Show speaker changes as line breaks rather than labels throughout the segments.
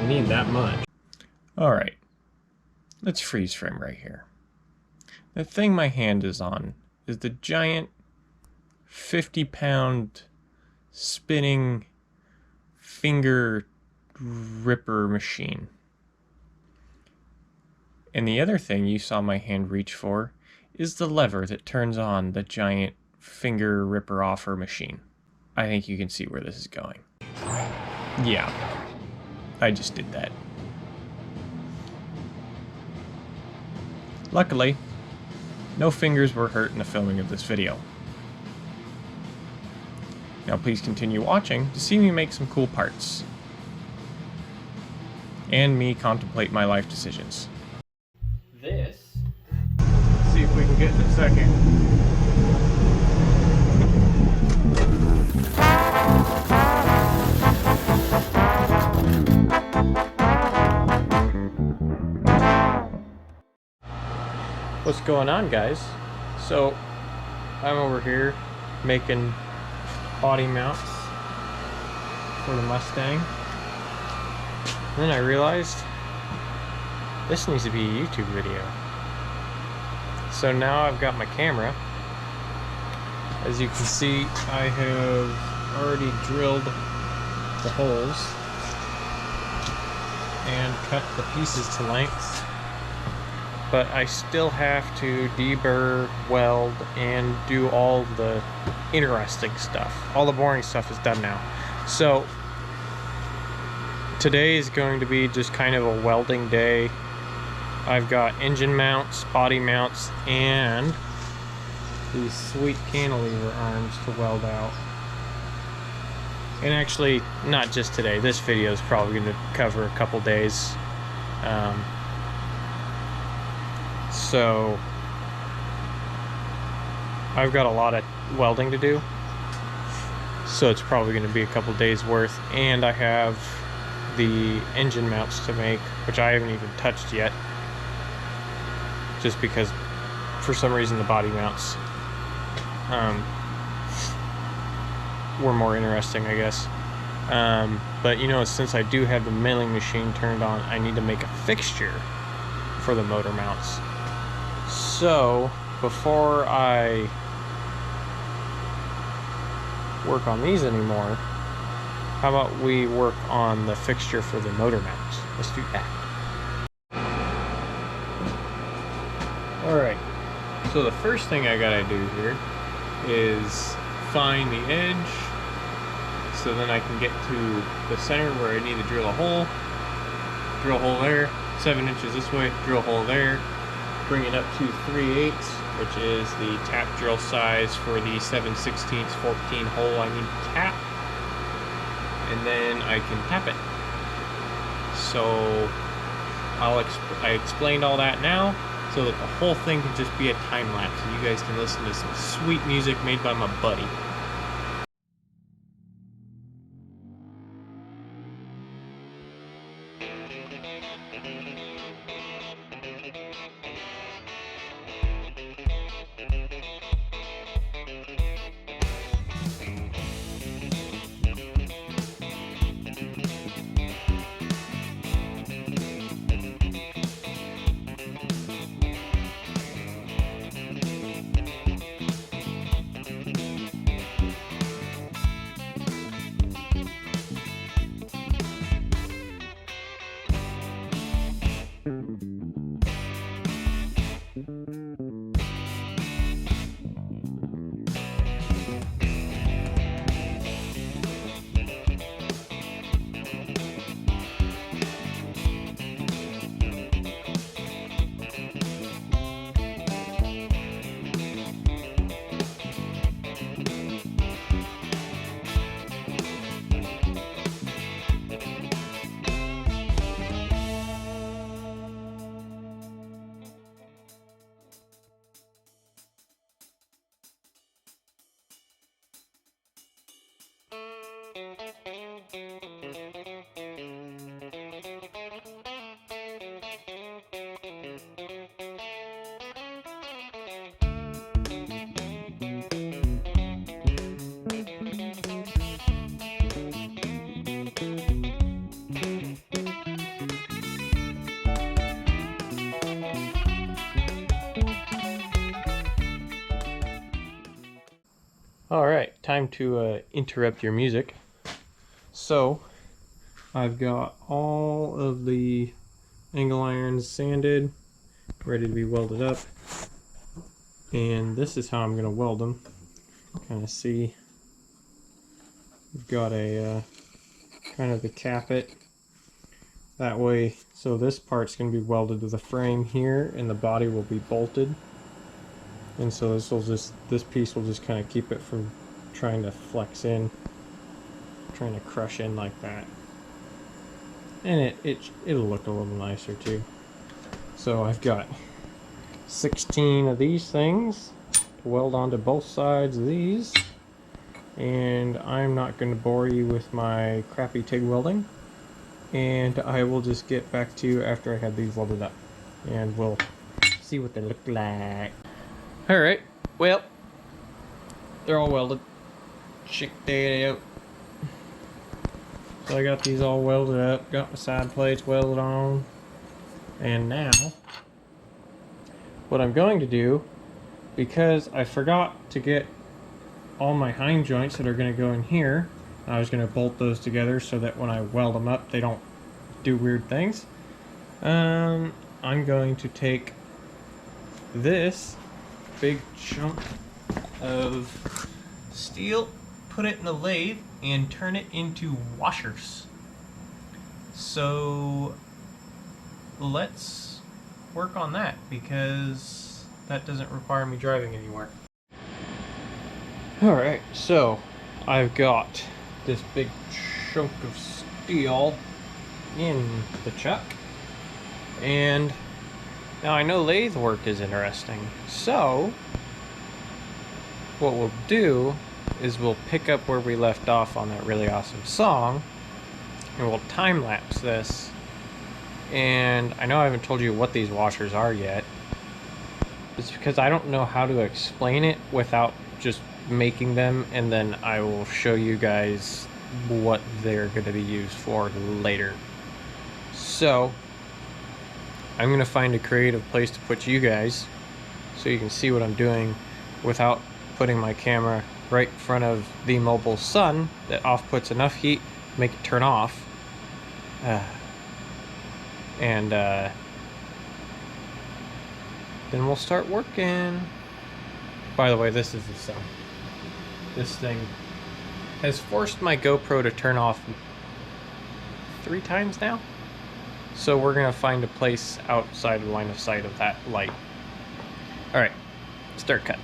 don't need that much.
Alright, let's freeze frame right here. The thing my hand is on is the giant 50-pound spinning finger ripper machine. And the other thing you saw my hand reach for is the lever that turns on the giant finger ripper offer machine. I think you can see where this is going. Yeah, I just did that. Luckily, no fingers were hurt in the filming of this video. Now please continue watching to see me make some cool parts. And me contemplate my life decisions.
This. Let's see if we can get in a second. What's going on, guys? So I'm over here making body mounts for the Mustang. And then I realized this needs to be a YouTube video. So now I've got my camera. As you can see, I have already drilled the holes and cut the pieces to length. But I still have to deburr, weld, and do all the interesting stuff. All the boring stuff is done now. So today is going to be just kind of a welding day. I've got engine mounts, body mounts, and these sweet cantilever arms to weld out. And actually, not just today. This video is probably going to cover a couple days. So I've got a lot of welding to do, so it's probably going to be a couple days worth, and I have the engine mounts to make, which I haven't even touched yet, just because for some reason the body mounts were more interesting, I guess. But you know, since I do have the milling machine turned on, I need to make a fixture for the motor mounts. So before I work on these anymore, how about we work on the fixture for the motor mounts? Let's do that. Alright, so the first thing I gotta do here is find the edge, so then I can get to the center where I need to drill a hole. Drill a hole there, 7 inches this way, drill a hole there, bring it up to 3/8, which is the tap drill size for the 7/16 14 hole I need to tap, and then I can tap it. So I explained all that now, so that the whole thing can just be a time lapse, and you guys can listen to some sweet music made by my buddy. time to interrupt your music. So I've got all of the angle irons sanded, ready to be welded up, and this is how I'm going to weld them. Kind of see, we've got a kind of the cap it that way. So this part's going to be welded to the frame here, and the body will be bolted. And so this piece will just kind of keep it from trying to flex in, trying to crush in like that. And it'll look a little nicer too. So I've got 16 of these things to weld onto both sides of these. And I'm not going to bore you with my crappy TIG welding. And I will just get back to you after I have these welded up. And we'll see what they look like. Alright, well, they're all welded. Check that out. So I got these all welded up, got my side plates welded on. And now, what I'm going to do, because I forgot to get all my hind joints that are going to go in here, I was going to bolt those together so that when I weld them up, they don't do weird things. I'm going to take this big chunk of steel, put it in the lathe, and turn it into washers. So let's work on that, because that doesn't require me driving anywhere. Alright, so I've got this big chunk of steel in the chuck, and now I know lathe work is interesting, so what we'll do is we'll pick up where we left off on that really awesome song, and we'll time-lapse this. And I know I haven't told you what these washers are yet. It's because I don't know how to explain it without just making them, and then I will show you guys what they're going to be used for later. So I'm going to find a creative place to put you guys so you can see what I'm doing without putting my camera right in front of the mobile sun that off-puts enough heat to make it turn off. And then we'll start working. By the way, this is the sun. This thing has forced my GoPro to turn off 3 times now. So we're gonna find a place outside the line of sight of that light. Alright, start cutting.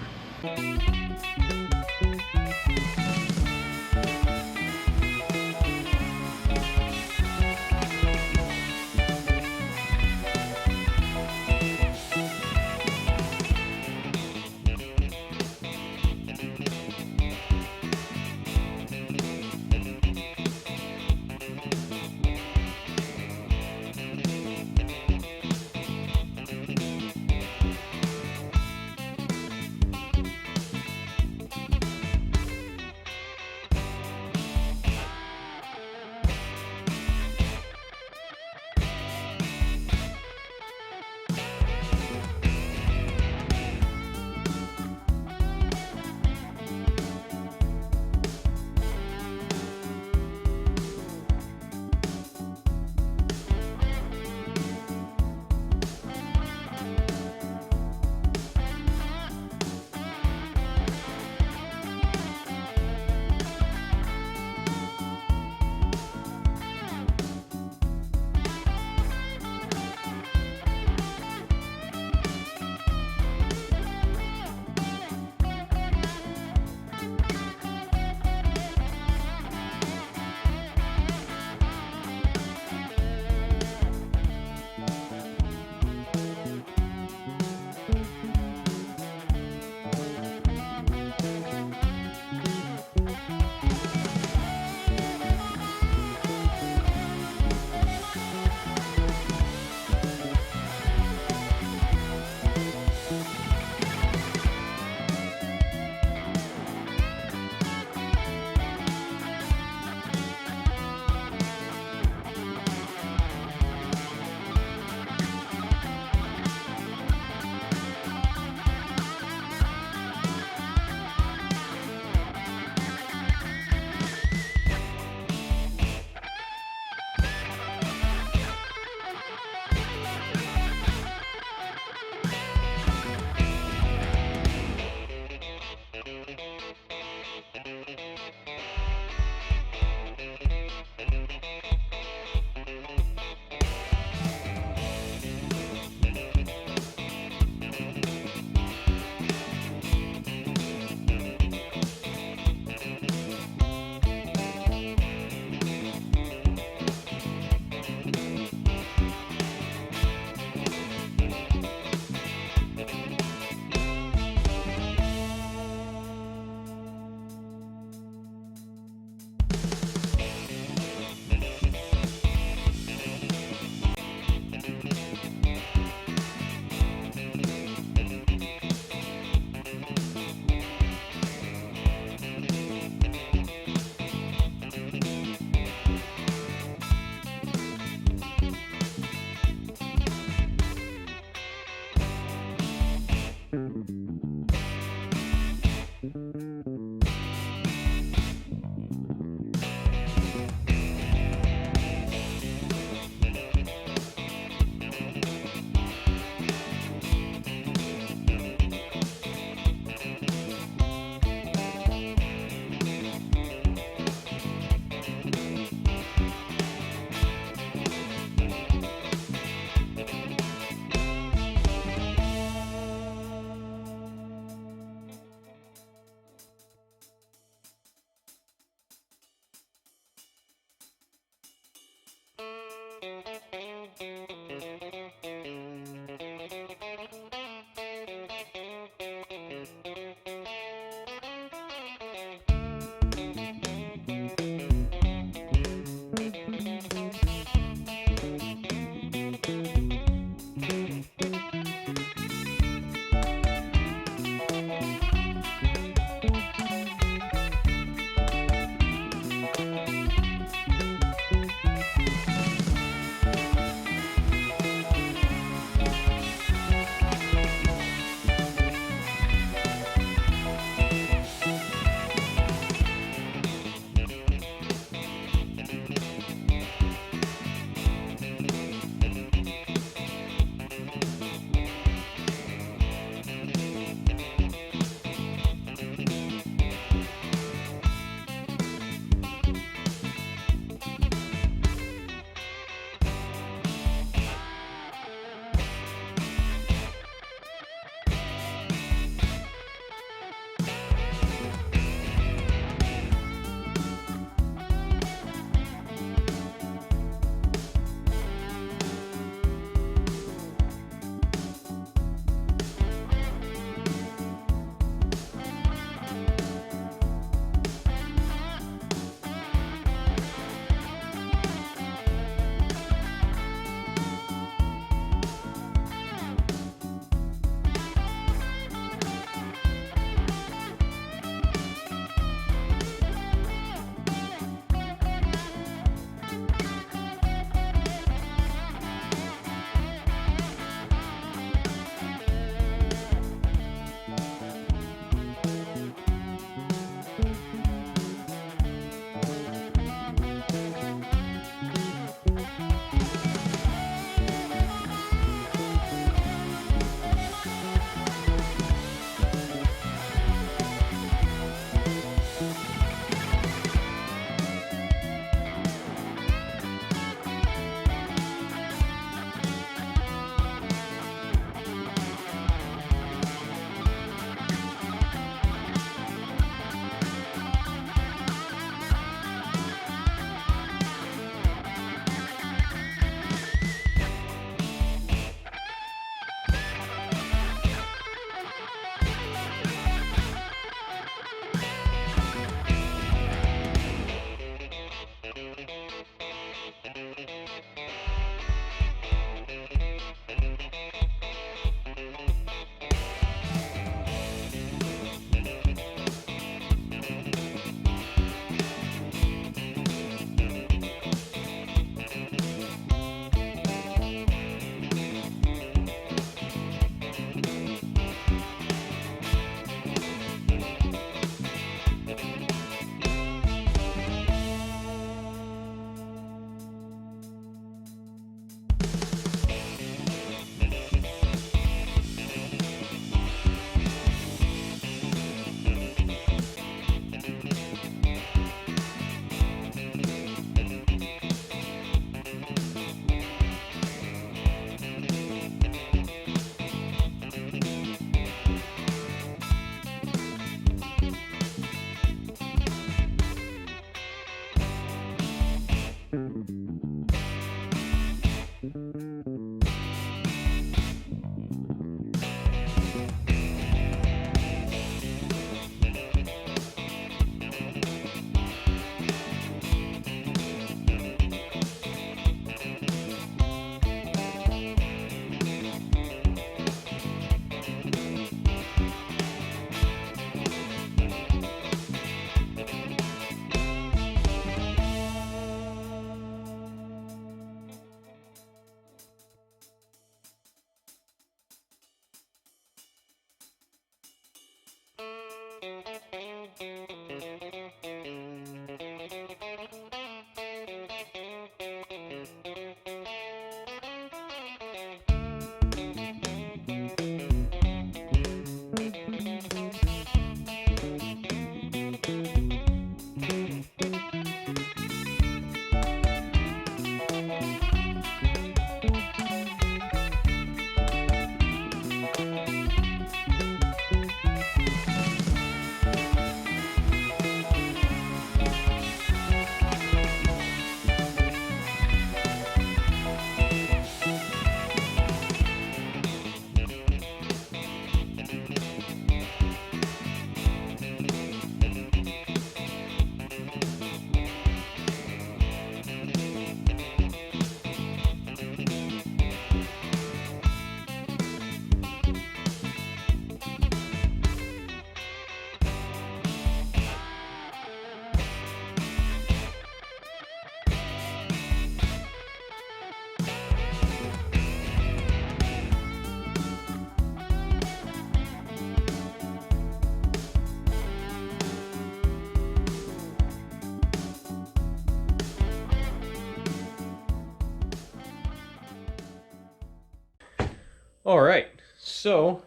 All right, so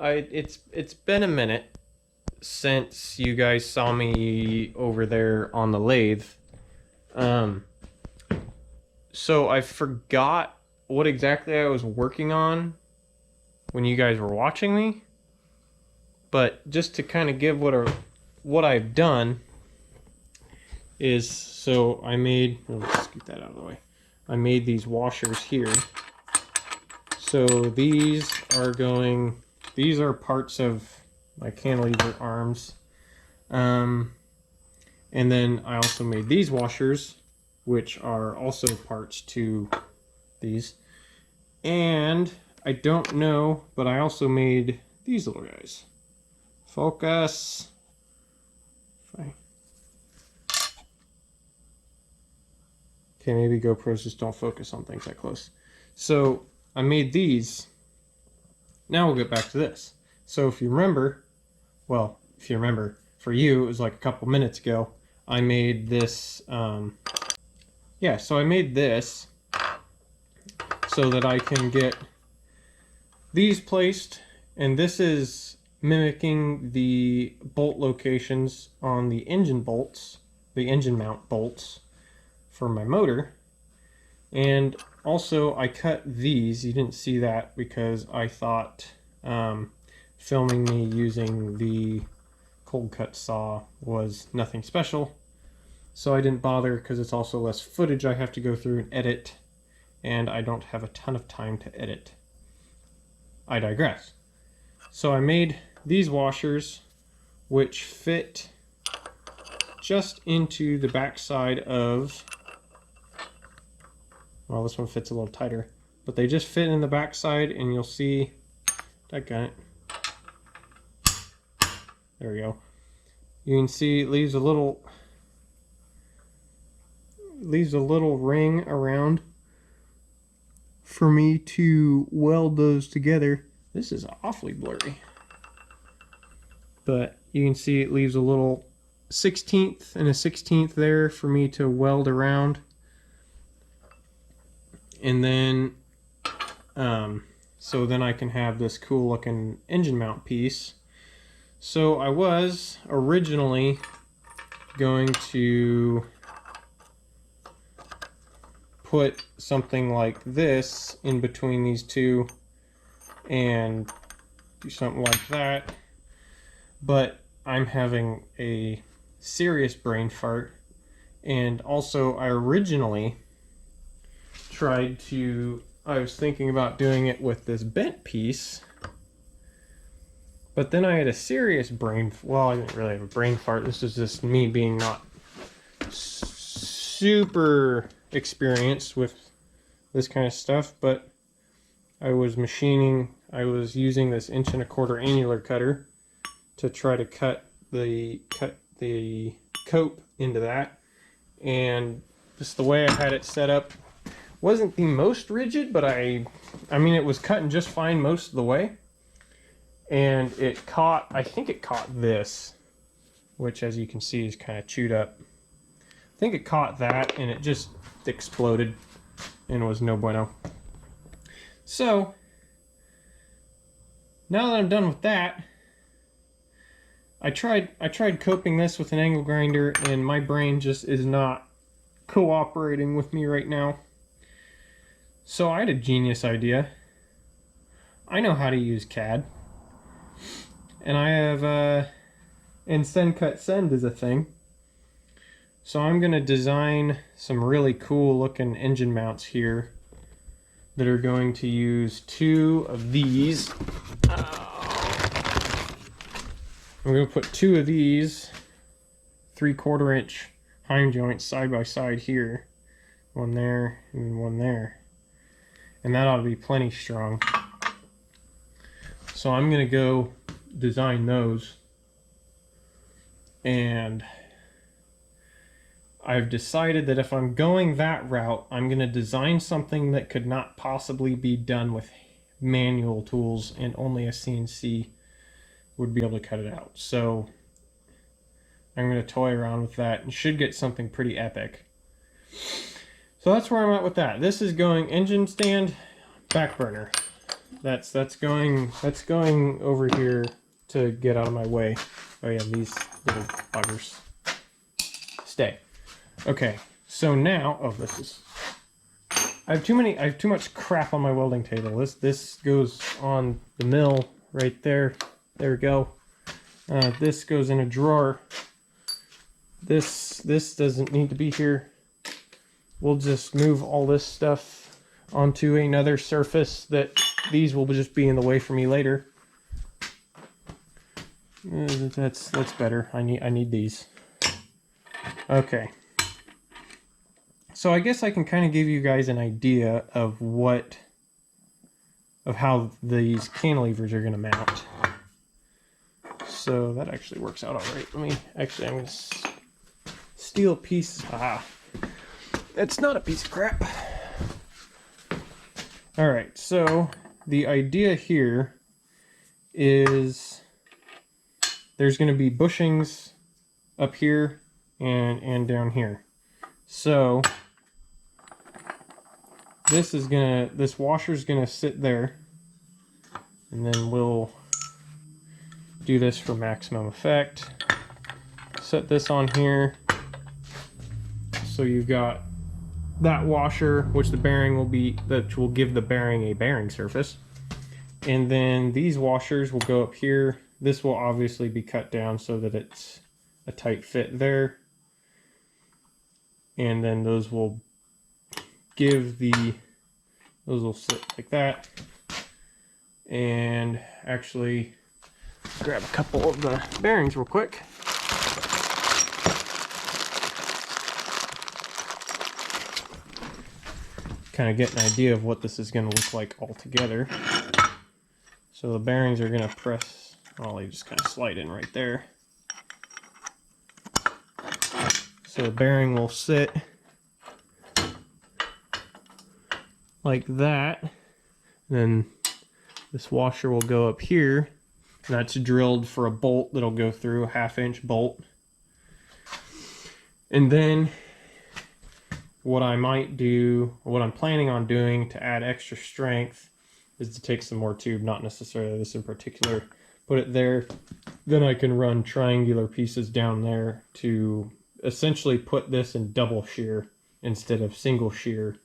it's been a minute since you guys saw me over there on the lathe. So I forgot what exactly I was working on when you guys were watching me, but just to kind of give what I've done is, so I made, let's get that out of the way. I made these washers here. So these are parts of my cantilever arms. And then I also made these washers, which are also parts to these. And I don't know, but I also made these little guys. Focus. Okay, maybe GoPros just don't focus on things that close. So I made these. Now we'll get back to this. So if you remember, for you, it was like a couple minutes ago, I made this, so I made this so that I can get these placed, and this is mimicking the bolt locations on the engine bolts, the engine mount bolts for my motor. And also I cut these. You didn't see that because I thought filming me using the cold cut saw was nothing special, so I didn't bother because it's also less footage I have to go through and edit, and I don't have a ton of time to edit. I digress. So I made these washers, which fit just into the back side of, well, this one fits a little tighter, but they just fit in the back side, and you'll see, I got it. There we go. You can see it leaves a little ring around for me to weld those together. This is awfully blurry, but you can see it leaves a little 1/16 and a 1/16 there for me to weld around. And then so then I can have this cool looking engine mount piece. So I was originally going to put something like this in between these two and do something like that, but I'm having a serious brain fart. And also I originally
I was thinking about doing it with this bent piece, but then I had a serious well, I didn't really have a brain fart. This is just me being not super experienced with this kind of stuff, but I was using this 1¼ inch annular cutter to try to cut the cope into that, and just the way I had it set up wasn't the most rigid, but I mean it was cutting just fine most of the way, and I think it caught this, which as you can see is kind of chewed up. I think it caught that and it just exploded and was no bueno. So now that I'm done with that, I tried coping this with an angle grinder, and my brain just is not cooperating with me right now. So I had a genius idea. I know how to use CAD, and I have and send cut send is a thing. So I'm gonna design some really cool looking engine mounts here that are going to use 2 of these. I'm going to put 2 of these 3/4 inch heim joints side by side here. One there and one there. And that ought to be plenty strong. So I'm going to go design those. And I've decided that if I'm going that route, I'm going to design something that could not possibly be done with manual tools, and only a CNC would be able to cut it out. So I'm going to toy around with that and should get something pretty epic. So that's where I'm at with that. This is going engine stand, back burner. That's going over here to get out of my way. Oh yeah, these little buggers. Stay. Okay, so now, I have too much crap on my welding table. This goes on the mill right there. There we go. This goes in a drawer. This doesn't need to be here. We'll just move all this stuff onto another surface that these will just be in the way for me later. That's better. I need these. Okay. So I guess I can kind of give you guys an idea of how these cantilevers are going to mount. So that actually works out all right. I'm going to steal a piece. That's not a piece of crap. All right, so the idea here is there's going to be bushings up here and down here. So this washer's gonna sit there, and then we'll do this for maximum effect. Set this on here, so you've got that washer, which the bearing will be, that will give the bearing a bearing surface, and then these washers will go up here. This will obviously be cut down so that it's a tight fit there, and then those will sit like that. And actually grab a couple of the bearings real quick. Kind of get an idea of what this is going to look like all together. So the bearings are going to press, well, they just kind of slide in right there. So the bearing will sit like that. Then this washer will go up here. That's drilled for a bolt that'll go through, a 1/2 inch bolt. And then what I might do, or what I'm planning on doing to add extra strength, is to take some more tube, not necessarily this in particular, put it there. Then I can run triangular pieces down there to essentially put this in double shear instead of single shear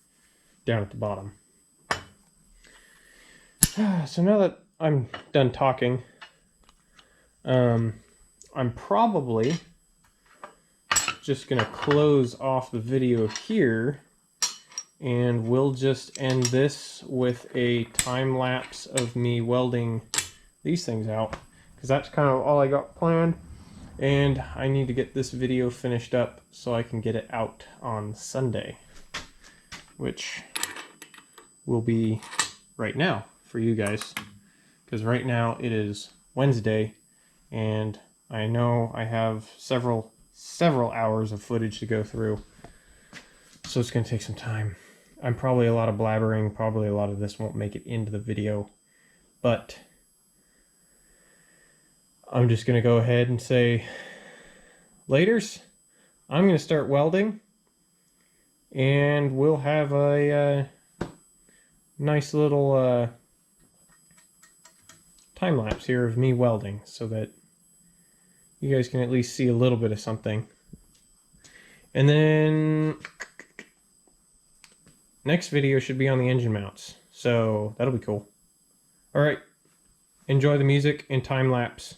down at the bottom. So now that I'm done talking, I'm probably just gonna close off the video here and we'll just end this with a time lapse of me welding these things out, because that's kind of all I got planned. And I need to get this video finished up so I can get it out on Sunday, which will be right now for you guys, because right now it is Wednesday and I know I have several hours of footage to go through, so it's going to take some time. I'm probably a lot of blabbering, probably a lot of this won't make it into the video, but I'm just going to go ahead and say laters. I'm going to start welding, and we'll have a nice little time lapse here of me welding so that you guys can at least see a little bit of something. And then next video should be on the engine mounts, so that'll be cool. All right, enjoy the music and time lapse.